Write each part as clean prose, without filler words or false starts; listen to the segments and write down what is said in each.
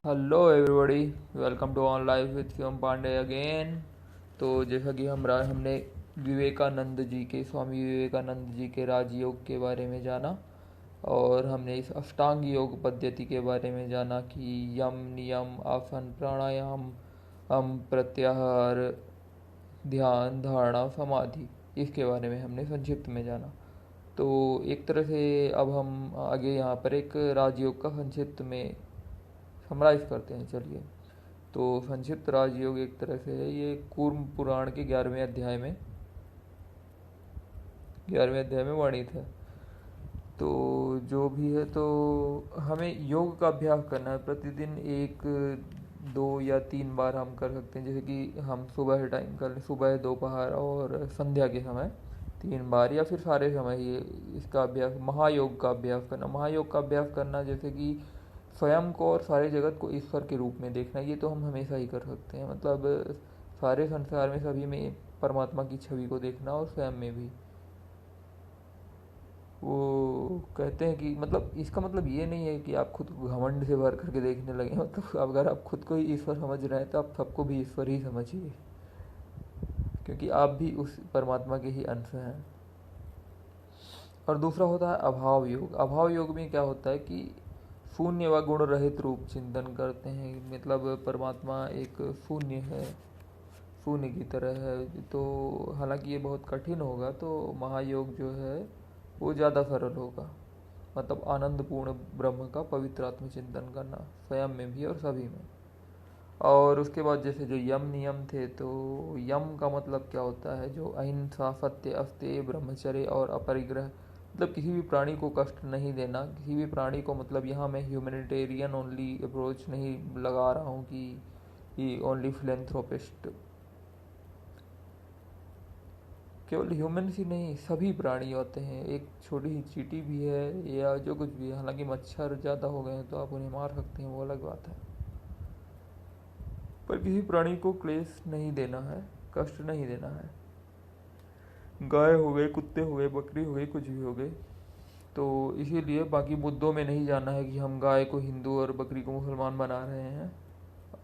Hello everybody, welcome to on life with Shivam Pandey again. तो जैसा कि हमने विवेकानंद जी के स्वामी विवेकानंद जी के राजयोग के बारे में जाना, और हमने इस अष्टांग योग पद्धति के बारे में जाना कि यम, नियम, आसन, प्राणायाम, प्रत्याहार, ध्यान, धारणा, समाधि, इसके बारे में हमने संक्षिप्त में जाना। तो एक तरह से अब हम आगे यहाँ पर एक राजयोग का संक्षिप्त में समराइज करते हैं। चलिए, तो संक्षिप्त राजयोग एक तरह से है, ये कूर्म पुराण के 11वें अध्याय में वर्णित है। तो जो भी है, तो हमें योग का अभ्यास करना है प्रतिदिन। एक, दो या तीन बार हम कर सकते हैं। जैसे कि हम सुबह टाइम कर लें, सुबह, दोपहर और संध्या के समय 3 बार, या फिर सारे समय ही इसका अभ्यास, महायोग का अभ्यास करना। महायोग का अभ्यास करना जैसे कि स्वयं को और सारे जगत को ईश्वर के रूप में देखना, ये तो हम हमेशा ही कर सकते हैं। मतलब सारे संसार में, सभी में परमात्मा की छवि को देखना, और स्वयं में भी। वो कहते हैं कि मतलब इसका मतलब ये नहीं है कि आप खुद को घमंड से भर करके देखने लगे। मतलब अगर आप खुद को ही ईश्वर समझ रहे हैं तो आप सबको भी ईश्वर ही समझिए, क्योंकि आप भी उस परमात्मा के ही अंश हैं। और दूसरा होता है अभाव योग। अभाव योग में क्या होता है कि शून्य व गुण रहित रूप चिंतन करते हैं। मतलब परमात्मा एक शून्य है, शून्य की तरह है। तो हालांकि ये बहुत कठिन होगा, तो महायोग जो है वो ज़्यादा सरल होगा। मतलब आनंदपूर्ण ब्रह्म का पवित्र आत्म चिंतन करना, स्वयं में भी और सभी में। और उसके बाद जैसे जो यम नियम थे, तो यम का मतलब क्या होता है, जो अहिंसा, सत्य, अस्तेय, ब्रह्मचर्य और अपरिग्रह। मतलब किसी भी प्राणी को कष्ट नहीं देना, किसी भी प्राणी को। मतलब यहाँ मैं ह्यूमैनिटेरियन ओनली अप्रोच नहीं लगा रहा हूँ कि ओनली फिलेंथ्रोपिस्ट, केवल ह्यूमन्स ही नहीं, सभी प्राणी होते हैं। एक छोटी सी चींटी भी है, या जो कुछ भी है। हालांकि मच्छर ज़्यादा हो गए हैं तो आप उन्हें मार सकते हैं, वो अलग बात है। पर किसी प्राणी को क्लेश नहीं देना है, कष्ट नहीं देना है। गाय हो गए, कुत्ते हो गए, बकरी हो गई, कुछ भी हो गए। तो इसीलिए बाकी मुद्दों में नहीं जाना है कि हम गाय को हिंदू और बकरी को मुसलमान बना रहे हैं,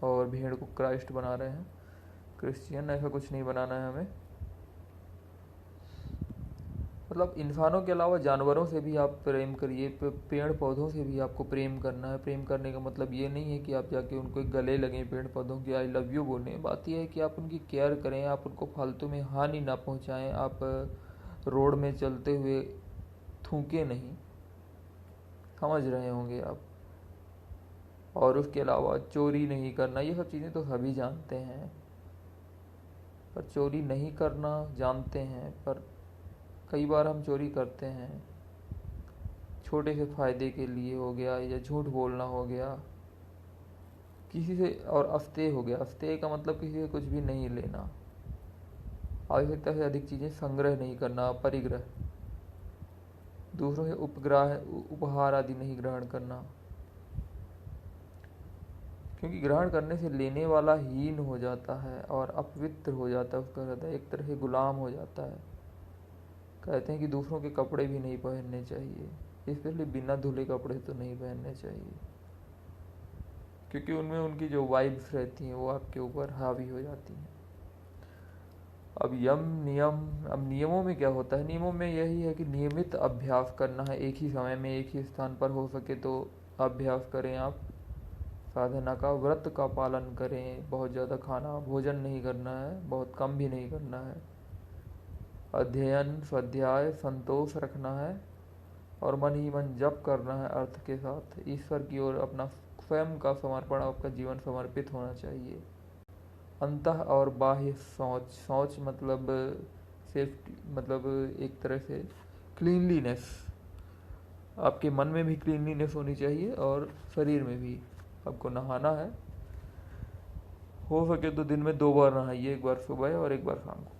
और भेड़ को क्राइस्ट बना रहे हैं, क्रिश्चियन। ऐसा कुछ नहीं बनाना है हमें। मतलब इंसानों के अलावा जानवरों से भी आप प्रेम करिए, पेड़ पौधों से भी आपको प्रेम करना है। प्रेम करने का मतलब ये नहीं है कि आप जाके उनको गले लगें, पेड़ पौधों की आई लव यू बोलें। बात यह है कि आप उनकी केयर करें, आप उनको फालतू में हानि ना पहुंचाएं। आप रोड में चलते हुए थूकें नहीं, समझ रहे होंगे आप। और उसके अलावा चोरी नहीं करना, ये सब चीज़ें तो सभी जानते हैं। पर चोरी नहीं करना जानते हैं, पर कई बार हम चोरी करते हैं, छोटे से फायदे के लिए हो गया, या झूठ बोलना हो गया किसी से। और अस्तेय हो गया। अस्तेय का मतलब किसी से कुछ भी नहीं लेना, आवश्यकता से अधिक चीज़ें संग्रह नहीं करना, परिग्रह, दूसरों से उपग्रह, उपहार आदि नहीं ग्रहण करना। क्योंकि ग्रहण करने से लेने वाला हीन हो जाता है और अपवित्र हो जाता है, उसका हृदय एक तरह से गुलाम हो जाता है। कहते हैं कि दूसरों के कपड़े भी नहीं पहनने चाहिए, इसलिए बिना धुले कपड़े तो नहीं पहनने चाहिए, क्योंकि उनमें उनकी जो वाइब्स रहती हैं वो आपके ऊपर हावी हो जाती हैं। अब यम नियम, अब नियमों में क्या होता है, नियमों में यही है कि नियमित अभ्यास करना है। एक ही समय में एक ही स्थान पर हो सके तो अभ्यास करें आप साधना का। व्रत का पालन करें, बहुत ज़्यादा खाना भोजन नहीं करना है, बहुत कम भी नहीं करना है। अध्ययन, स्वाध्याय, संतोष रखना है, और मन ही मन जप करना है अर्थ के साथ। ईश्वर की ओर अपना स्वयं का समर्पण, आपका जीवन समर्पित होना चाहिए। अंतः और बाह्य शौच, शौच मतलब सेफ्टी, मतलब एक तरह से क्लीनलीनेस। आपके मन में भी क्लीनलीनेस होनी चाहिए, और शरीर में भी। आपको नहाना है, हो सके तो दिन में 2 बार नहाइए, एक बार सुबह और एक बार शाम को।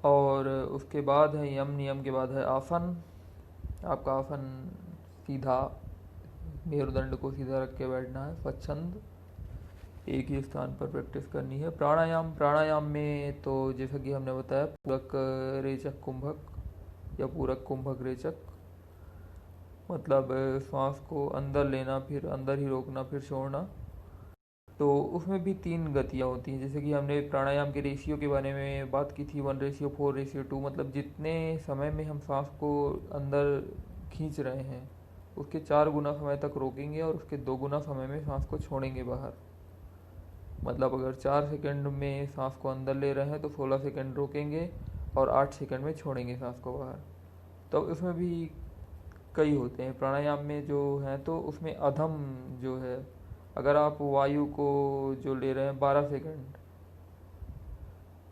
और उसके बाद है यम, नियम के बाद है आसन। आपका आसन सीधा, मेरुदंड को सीधा रख के बैठना है, स्वच्छंद, एक ही स्थान पर प्रैक्टिस करनी है। प्राणायाम, प्राणायाम में तो जैसा कि हमने बताया, पूरक, रेचक, कुंभक, या पूरक, कुंभक, रेचक। मतलब सांस को अंदर लेना, फिर अंदर ही रोकना, फिर छोड़ना। तो उसमें भी 3 गतियाँ होती हैं। जैसे कि हमने प्राणायाम के रेशियो के बारे में बात की थी, 1:4:2, मतलब जितने समय में हम सांस को अंदर खींच रहे हैं उसके 4 गुना समय तक रोकेंगे और उसके 2 गुना समय में सांस को छोड़ेंगे बाहर। मतलब अगर 4 सेकंड में सांस को अंदर ले रहे हैं तो 16 सेकंड रोकेंगे और 8 सेकंड में छोड़ेंगे सांस को बाहर। तो इसमें भी कई होते हैं प्राणायाम में जो है। तो उसमें अधम जो है, अगर आप वायु को जो ले रहे हैं 12 सेकंड,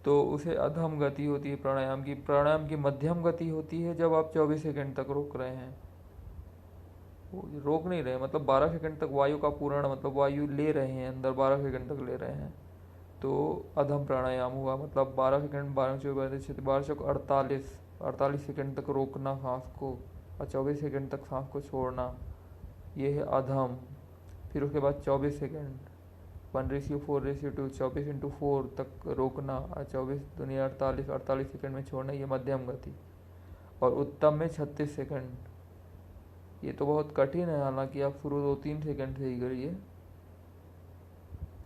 तो उसे अधम गति होती है प्राणायाम की। प्राणायाम की मध्यम गति होती है जब आप 24 सेकंड तक रोक रहे हैं। रोक नहीं रहे, मतलब 12 सेकंड तक वायु का पूर्ण, मतलब वायु ले रहे हैं अंदर, 12 सेकंड तक ले रहे हैं, तो अधम प्राणायाम हुआ। मतलब 12 सेकंड, 12 48 48 सेकंड तक रोकना सांस को और 24 सेकंड तक सांस को छोड़ना, ये है अधम। फिर उसके बाद 24 सेकंड, 1:4:2, 24:4 तक रोकना और 24 दुनिया 48 48 सेकंड में छोड़ना, ये मध्यम गति। और उत्तम में 36 सेकंड। ये तो बहुत कठिन है, हालांकि आप शुरू 2-3 सेकंड से ही करिए,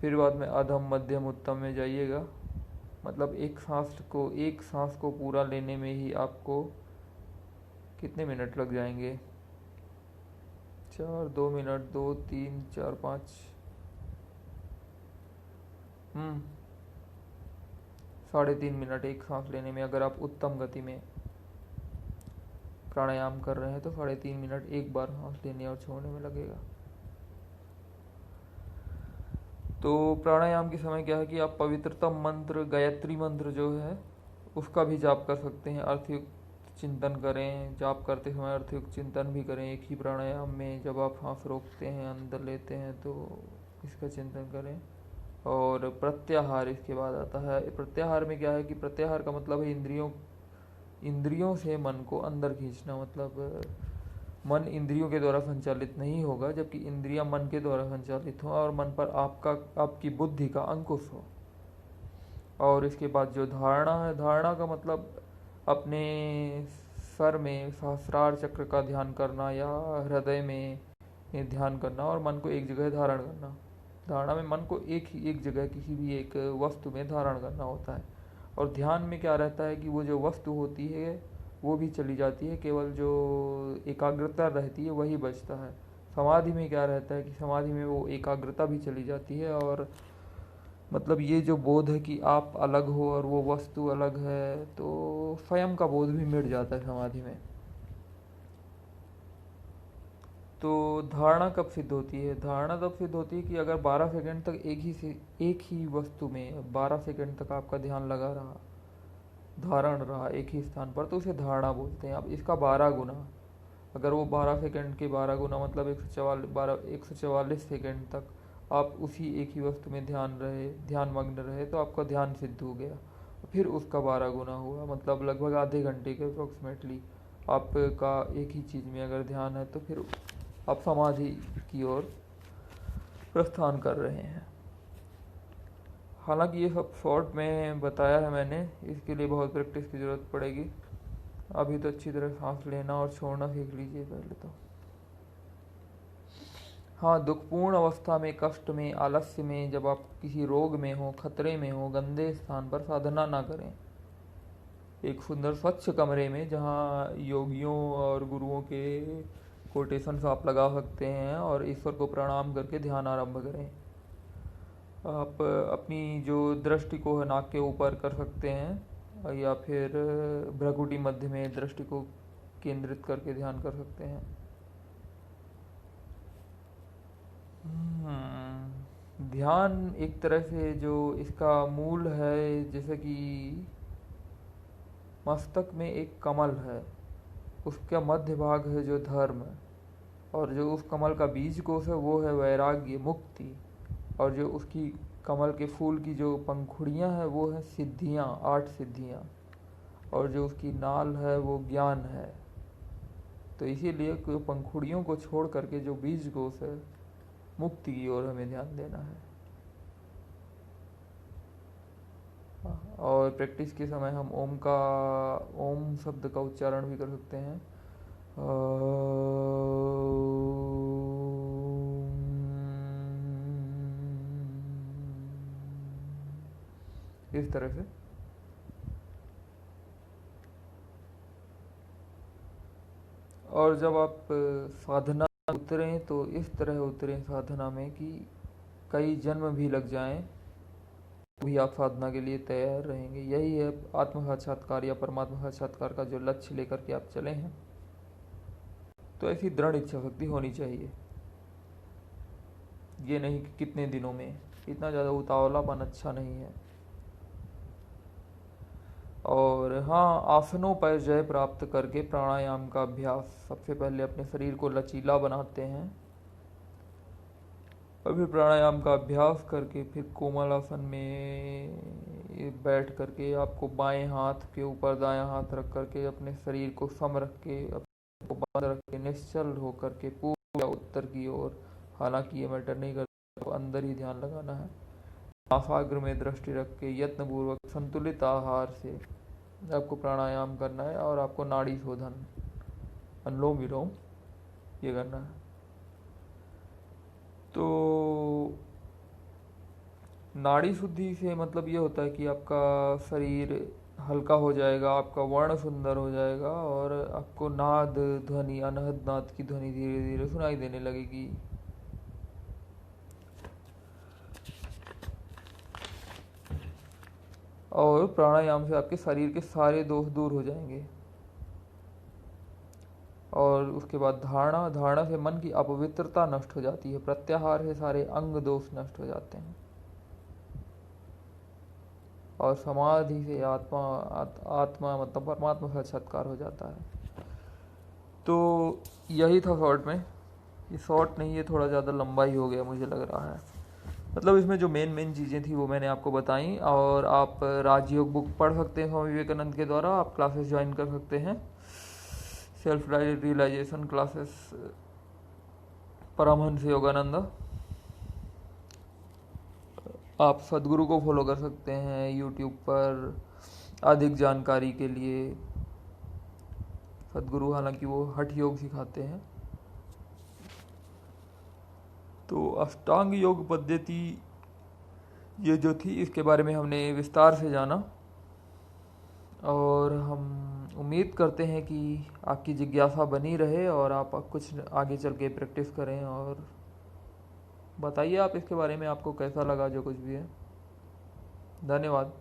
फिर बाद में अधम मध्यम उत्तम में जाइएगा। मतलब एक सांस को पूरा लेने में ही आपको कितने मिनट लग जाएंगे? 4, 2 मिनट, 2, 3, 4, 5, 3.5 मिनट एक सांस लेने में। अगर आप उत्तम गति में प्राणायाम कर रहे हैं तो 3.5 मिनट एक बार सांस लेने और छोड़ने में लगेगा। तो प्राणायाम के समय क्या है कि आप पवित्रतम मंत्र गायत्री मंत्र जो है उसका भी जाप कर सकते हैं। अर्थयुक्त चिंतन करें, जाप करते समय अर्थयुक्त चिंतन भी करें एक ही प्राणायाम में। जब आप सांस रोकते हैं अंदर लेते हैं तो इसका चिंतन करें। और प्रत्याहार इसके बाद आता है। प्रत्याहार में क्या है कि प्रत्याहार का मतलब है इंद्रियों से मन को अंदर खींचना। मतलब मन इंद्रियों के द्वारा संचालित नहीं होगा, जबकि इंद्रियां मन के द्वारा संचालित हो और मन पर आपकी बुद्धि का अंकुश हो। और इसके बाद जो धारणा है, धारणा का मतलब अपने सर में सहस्रार चक्र का ध्यान करना या हृदय में ध्यान करना और मन को एक जगह धारण करना। धारणा में मन को एक जगह किसी भी एक वस्तु में धारण करना होता है। और ध्यान में क्या रहता है कि वो जो वस्तु होती है वो भी चली जाती है, केवल जो एकाग्रता रहती है वही बचता है। समाधि में क्या रहता है कि समाधि में वो एकाग्रता भी चली जाती है और मतलब ये जो बोध है कि आप अलग हो और वो वस्तु अलग है, तो स्वयं का बोध भी मिट जाता है समाधि में। तो धारणा कब सिद्ध होती है? धारणा तब सिद्ध होती है कि अगर 12 सेकंड तक एक ही वस्तु में 12 सेकंड तक आपका ध्यान लगा रहा, धारण रहा एक ही स्थान पर, तो उसे धारणा बोलते हैं। अब इसका 12 गुना, अगर वो 12 सेकंड के 12 गुना मतलब 144 सेकंड तक आप उसी एक ही वस्तु में ध्यान मग्न रहे तो आपका ध्यान सिद्ध हो गया। फिर उसका 12 गुना हुआ, मतलब लगभग आधे घंटे के अप्रोक्सीमेटली आपका एक ही चीज़ में अगर ध्यान है तो फिर आप समाधि की ओर प्रस्थान कर रहे हैं। हालांकि ये सब शॉर्ट में बताया है मैंने, इसके लिए बहुत प्रैक्टिस की ज़रूरत पड़ेगी। अभी तो अच्छी तरह सांस लेना और छोड़ना सीख लीजिए पहले तो। हाँ, दुखपूर्ण अवस्था में, कष्ट में, आलस्य में, जब आप किसी रोग में हो, खतरे में हो, गंदे स्थान पर साधना ना करें। एक सुंदर स्वच्छ कमरे में जहाँ योगियों और गुरुओं के कोटेशंस आप लगा सकते हैं और ईश्वर को प्रणाम करके ध्यान आरंभ करें। आप अपनी जो दृष्टि को है नाक के ऊपर कर सकते हैं या फिर भ्रकुटी मध्य में दृष्टि को केंद्रित करके ध्यान कर सकते हैं। ध्यान एक तरह से जो इसका मूल है, जैसे कि मस्तक में एक कमल है, उसका मध्य भाग है जो धर्म, और जो उस कमल का बीज कोश है वो है वैराग्य, मुक्ति, और जो उसकी कमल के फूल की जो पंखुड़ियाँ हैं वो हैं सिद्धियाँ, 8 सिद्धियाँ, और जो उसकी नाल है वो ज्ञान है। तो इसीलिए पंखुड़ियों को छोड़ करके जो बीज कोश है मुक्ति की ओर हमें ध्यान देना है। और प्रैक्टिस के समय हम ओम शब्द का उच्चारण भी कर सकते हैं। इस तरह से। और जब आप साधना उतरें तो इस तरह उतरें साधना में कि कई जन्म भी लग जाएं तो भी आप साधना के लिए तैयार रहेंगे। यही है आत्म साक्षात्कार या परमात्मा साक्षात्कार का जो लक्ष्य लेकर के आप चले हैं। तो ऐसी दृढ़ इच्छा शक्ति होनी चाहिए। ये नहीं कि कितने दिनों में, इतना ज़्यादा उतावलापन अच्छा नहीं है। और हाँ, आसनों पर जय प्राप्त करके प्राणायाम का अभ्यास, सबसे पहले अपने शरीर को लचीला बनाते हैं और फिर प्राणायाम का अभ्यास करके फिर कोमल आसन में बैठ करके आपको बाएं हाथ के ऊपर दायां हाथ रख करके अपने शरीर को सम रख के, अपने को बंद रख के, निश्चल होकर के पूरा उत्तर की ओर, हालांकि ये मैटर नहीं करता, तो अंदर ही ध्यान लगाना है। नासाग्र में दृष्टि रख के यत्नपूर्वक संतुलित आहार से आपको प्राणायाम करना है और आपको नाड़ी शोधन, अनुलोम विलोम, ये करना है। तो नाड़ी शुद्धि से मतलब ये होता है कि आपका शरीर हल्का हो जाएगा, आपका वर्ण सुंदर हो जाएगा और आपको नाद ध्वनि, अनहद नाद की ध्वनि धीरे धीरे सुनाई देने लगेगी। और प्राणायाम से आपके शरीर के सारे दोष दूर हो जाएंगे। और उसके बाद धारणा, धारणा से मन की अपवित्रता नष्ट हो जाती है। प्रत्याहार से सारे अंग दोष नष्ट हो जाते हैं। और समाधि से आत्मा मतलब परमात्मा साक्षात्कार हो जाता है। तो यही था शॉर्ट में। ये शॉर्ट नहीं, ये थोड़ा ज़्यादा लंबा ही हो गया मुझे लग रहा है। मतलब इसमें जो मेन चीज़ें थी वो मैंने आपको बताई। और आप राजयोग बुक पढ़ सकते हैं स्वामी विवेकानंद के द्वारा। आप क्लासेस ज्वाइन कर सकते हैं, self realization classes, Paramahansa Yogananda. आप सदगुरु को फॉलो कर सकते हैं यूट्यूब पर अधिक जानकारी के लिए। सदगुरु हालांकि वो हठ योग सिखाते हैं। तो अष्टांग योग पद्धति ये जो थी, इसके बारे में हमने विस्तार से जाना। और हम उम्मीद करते हैं कि आपकी जिज्ञासा बनी रहे और आप कुछ आगे चल के प्रैक्टिस करें। और बताइए आप इसके बारे में, आपको कैसा लगा जो कुछ भी है। धन्यवाद।